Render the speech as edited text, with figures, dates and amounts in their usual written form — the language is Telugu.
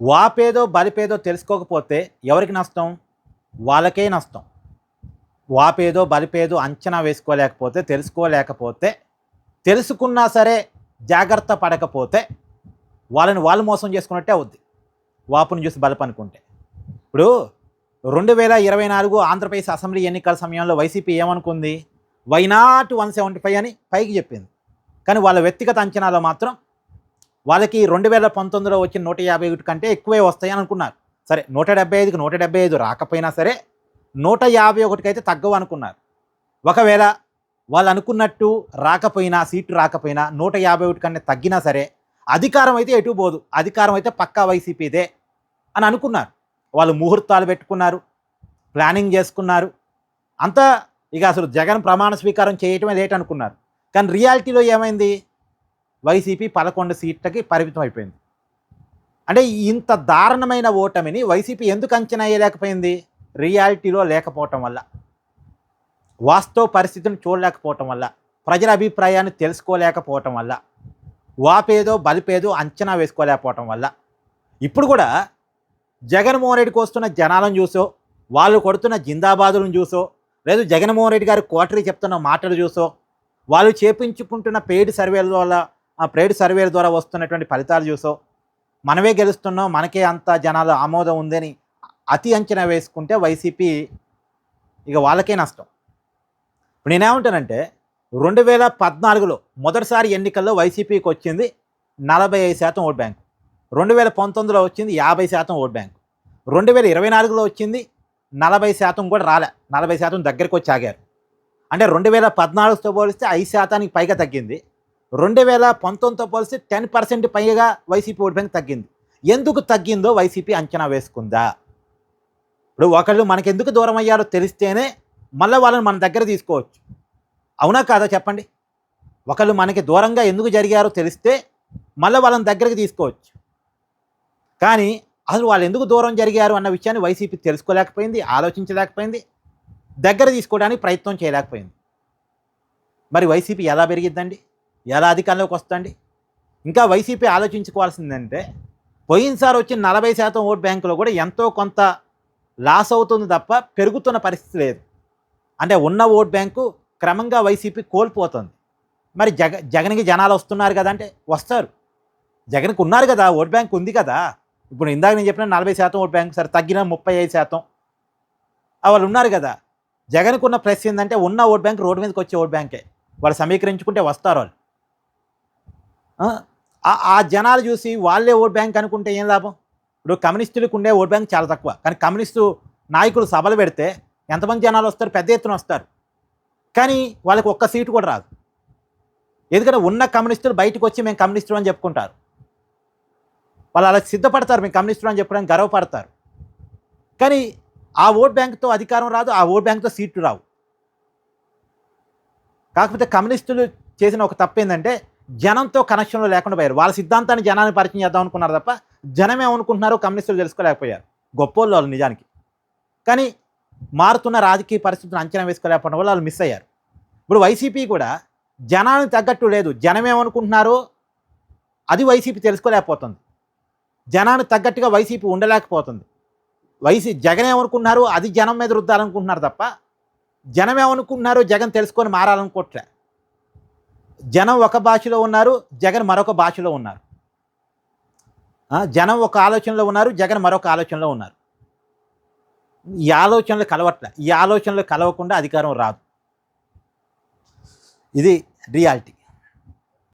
వాపేదో బలిపేదో తెలుసుకోకపోతే ఎవరికి నష్టం? వాళ్ళకే నష్టం. వాపేదో బలిపేదో అంచనా వేసుకోలేకపోతే, తెలుసుకోలేకపోతే, తెలుసుకున్నా సరే జాగ్రత్త పడకపోతే వాళ్ళని వాళ్ళు మోసం చేసుకున్నట్టే అవుద్ది. వాపుని చూసి బలుపు అనుకుంటే. ఇప్పుడు 2024 ఆంధ్రప్రదేశ్ అసెంబ్లీ ఎన్నికల సమయంలో వైసీపీ ఏమనుకుంది? వై నాట్ 175 అని పైకి చెప్పింది. కానీ వాళ్ళ వ్యక్తిగత అంచనాలో మాత్రం వాళ్ళకి 2019లో వచ్చిన 151 కంటే ఎక్కువే వస్తాయని అనుకున్నారు. సరే 175కి 175 రాకపోయినా సరే 151కి అయితే తగ్గవు అనుకున్నారు. ఒకవేళ వాళ్ళు అనుకున్నట్టు రాకపోయినా, సీటు రాకపోయినా 151 కన్నా తగ్గినా సరే అధికారం అయితే ఎటు పోదు, అధికారం అయితే పక్కా వైసీపీదే అని అనుకున్నారు. వాళ్ళు ముహూర్తాలు పెట్టుకున్నారు, ప్లానింగ్ చేసుకున్నారు. అంతా ఇక అసలు జగన్ ప్రమాణ స్వీకారం చేయటమే లేట్ అనుకున్నారు. కానీ రియాలిటీలో ఏమైంది? వైసీపీ 11 సీట్లకి పరిమితం అయిపోయింది. అంటే ఇంత దారుణమైన ఓటమిని వైసీపీ ఎందుకు అంచనా వేయలేకపోయింది? రియాలిటీలో లేకపోవటం వల్ల, వాస్తవ పరిస్థితిని చూడలేకపోవటం వల్ల, ప్రజల అభిప్రాయాన్ని తెలుసుకోలేకపోవటం వల్ల, వాపేదో బలిపేదో అంచనా వేసుకోలేకపోవటం వల్ల. ఇప్పుడు కూడా జగన్మోహన్ రెడ్డికి వస్తున్న జనాలను చూసో, వాళ్ళు కొడుతున్న జిందాబాదులను చూసో, లేదు జగన్మోహన్ రెడ్డి గారు కోటరీ చెప్తున్న మాటలు చూసో, వాళ్ళు చేపించుకుంటున్న పెయిడ్ సర్వేల ద్వారా వస్తున్నటువంటి ఫలితాలు చూసో మనమే గెలుస్తున్నాం, మనకే అంత జనాల ఆమోదం ఉందని అతి అంచనా వేసుకుంటే వైసీపీ ఇక వాళ్ళకే నష్టం. ఇప్పుడు నేనేమంటానంటే 2014లో మొదటిసారి ఎన్నికల్లో వైసీపీకి వచ్చింది 45% ఓట్ బ్యాంక్, 2019లో వచ్చింది 50% ఓట్ బ్యాంక్, 2024లో వచ్చింది 40% కూడా రాలే, 40% దగ్గరికి వచ్చి ఆగారు. అంటే 2014తో పోలిస్తే 5% పైగా తగ్గింది, 2019తో పోలిస్తే 10% పైగా వైసీపీ ఓట్ బ్యాంక్ తగ్గింది. ఎందుకు తగ్గిందో వైసీపీ అంచనా వేసుకుందా? ఇప్పుడు ఒకళ్ళు మనకెందుకు దూరం అయ్యారో తెలిస్తేనే మళ్ళీ వాళ్ళని మన దగ్గర తీసుకోవచ్చు. అవునా కాదా చెప్పండి? ఒకళ్ళు మనకి దూరంగా ఎందుకు జరిగారో తెలిస్తే మళ్ళీ వాళ్ళని దగ్గరికి తీసుకోవచ్చు. కానీ అసలు వాళ్ళు ఎందుకు దూరం జరిగారు అన్న విషయాన్ని వైసీపీ తెలుసుకోలేకపోయింది, ఆలోచించలేకపోయింది, దగ్గర తీసుకోవడానికి ప్రయత్నం చేయలేకపోయింది. మరి వైసీపీ ఎలా పెరిగిద్దండి? ఎలా అధికారంలోకి వస్తుందండి? ఇంకా వైసీపీ ఆలోచించుకోవాల్సిందంటే పోయినసారి వచ్చిన 40% ఓట్ బ్యాంకులో కూడా ఎంతో కొంత లాస్ అవుతుంది తప్ప పెరుగుతున్న పరిస్థితి లేదు. అంటే ఉన్న ఓట్ బ్యాంకు క్రమంగా వైసీపీ కోల్పోతుంది. మరి జగన్కి జనాలు వస్తున్నారు కదా అంటే వస్తారు. జగన్కి ఉన్నారు కదా, ఓట్ బ్యాంక్ ఉంది కదా. ఇప్పుడు ఇందాక నేను చెప్పిన 40% ఓట్ బ్యాంక్ సరే తగ్గిన 35% వాళ్ళు ఉన్నారు కదా. జగన్కు ఉన్న ప్లస్ ఏంటంటే ఉన్న ఓట్ బ్యాంక్ రోడ్డు మీదకి వచ్చే ఓట్ బ్యాంకే. వాళ్ళు సమీకరించుకుంటే వస్తారు వాళ్ళు. ఆ జనాలు చూసి వాళ్ళే ఓట్ బ్యాంక్ అనుకుంటే ఏం లాభం? ఇప్పుడు కమ్యూనిస్టులకు ఉండే ఓట్ బ్యాంక్ చాలా తక్కువ, కానీ కమ్యూనిస్టు నాయకులు సభలు పెడితే ఎంతమంది జనాలు వస్తారు? పెద్ద ఎత్తున వస్తారు. కానీ వాళ్ళకి ఒక్క సీటు కూడా రాదు. ఎందుకంటే ఉన్న కమ్యూనిస్టులు బయటకు వచ్చి మేము కమ్యూనిస్టులు అని చెప్పుకుంటారు. వాళ్ళు అలా సిద్ధపడతారు, మేము కమ్యూనిస్టులు అని చెప్పడానికి గర్వపడతారు. కానీ ఆ ఓట్ బ్యాంక్తో అధికారం రాదు, ఆ ఓట్ బ్యాంక్తో సీట్లు రావు. కాకపోతే కమ్యూనిస్టులు చేసిన ఒక తప్పు ఏంటంటే జనంతో కనెక్షన్లో లేకుండా పోయారు. వాళ్ళ సిద్ధాంతాన్ని జనాన్ని పరిచయం చేద్దాం అనుకున్నారు తప్ప జనం ఏమనుకుంటున్నారో కమ్యూనిస్టులు తెలుసుకోలేకపోయారు. గొప్పోళ్ళు వాళ్ళు నిజానికి. కానీ మారుతున్న రాజకీయ పరిస్థితులను అంచనా వేసుకోలేకపోవడం వల్ల వాళ్ళు మిస్ అయ్యారు. ఇప్పుడు వైసీపీ కూడా జనానికి తగ్గట్టు లేదు. జనం ఏమనుకుంటున్నారో అది వైసీపీ తెలుసుకోలేకపోతుంది. జనానికి తగ్గట్టుగా వైసీపీ ఉండలేకపోతుంది. జగన్ ఏమనుకుంటున్నారు అది జనం మీద రుద్దాలనుకుంటున్నారు తప్ప జనం ఏమనుకుంటున్నారో జగన్ తెలుసుకొని మారాలనుకోవట్లే. జనం ఒక భాషలో ఉన్నారు, జగన్ మరొక భాషలో ఉన్నారు. జనం ఒక ఆలోచనలో ఉన్నారు, జగన్ మరొక ఆలోచనలో ఉన్నారు. ఈ ఆలోచనలు కలవట్లే. ఈ ఆలోచనలు కలవకుండా అధికారం రాదు. ఇది రియాలిటీ.